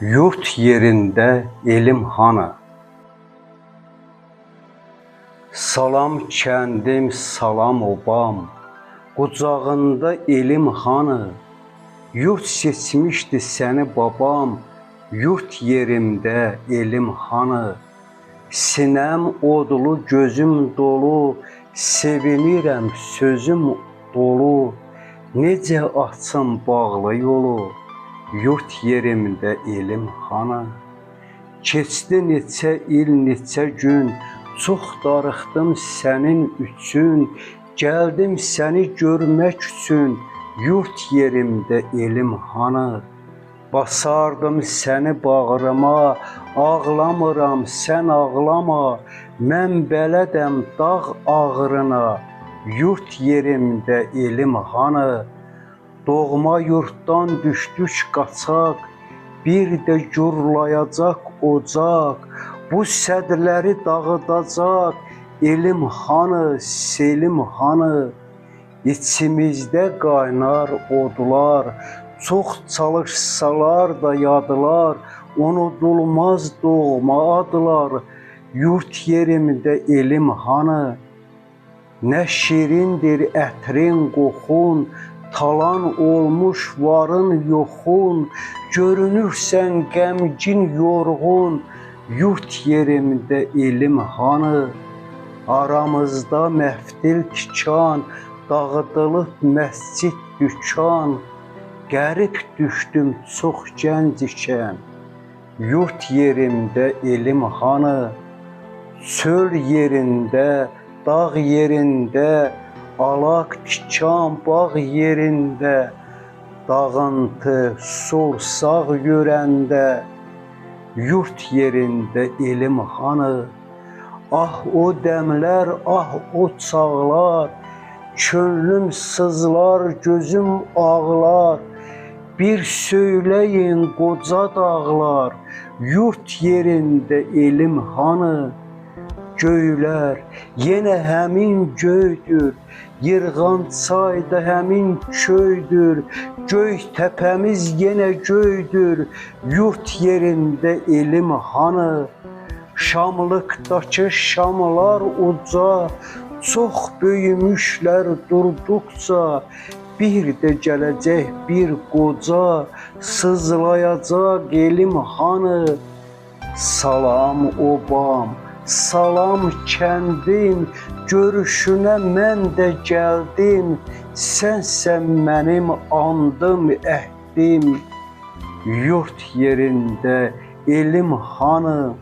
Yurt yerinde elim hanı? Salam kəndim, salam obam, qucağında elim hanı? Yurt seçmişdi seni babam, yurt yerimdə elim hanı? Sinəm odlu, gözüm dolu, sevinirəm, sözüm dolu. Necə açım bağlı yolu, yurt yerimdə elim hanı? Keçdi neçə il, neçə gün, çox darıxdım sənin üçün. Gəldim səni görmək üçün, yurt yerimdə elim hanı? Basardım səni bağrıma, ağlamıram, sən ağlama. Mən bələdəm dağ ağrına, yurt yerimdə elim hanı? Doğma yurtdan düşdük qaçaq, bir də gurlayacaq ocaq. Bu sədləri dağıdacaq, elim hanı, selim hanı? İçimizdə qaynar odlar, çox çalışsalar da yadılar, unudulmaz doğma adlar, yurt yerimdə elim hanı? Nə şirindir ətrin qoxun, talan olmuş varın yoxun, görünürsən qəmgin yorğun, yurt yerimdə elim hanı? Aramızda məftil tikan, dağıdılıb məscid dükan, qərib düşdüm çox gənc ikən, yurt yerimdə elim hanı? Çöl yerində, dağ yerində, alaq tikan bağ yerində, dağıntı, sorsaq görəndə, yurt yerində elim hanı? Ah o dəmlər, ah o çağlar, könlüm sızlar, gözüm ağlar. Bir söyləyin qoca dağlar, yurt yerində elim hanı? Göylər yenə həmin göydür, Yırğançay da həmin köydür, göy təpəmiz yenə göydür, yurt yerində elim hanı? Şamlıqdakı şamlar uca, çox böyümüşlər durduqca, bir də gələcək bir qoca, sızlayacaq elim hanı? Salam obam, salam kəndim, görüşünə mən də gəldim, sənsən mənim andım, əhdim, yurt yerində elim hanı?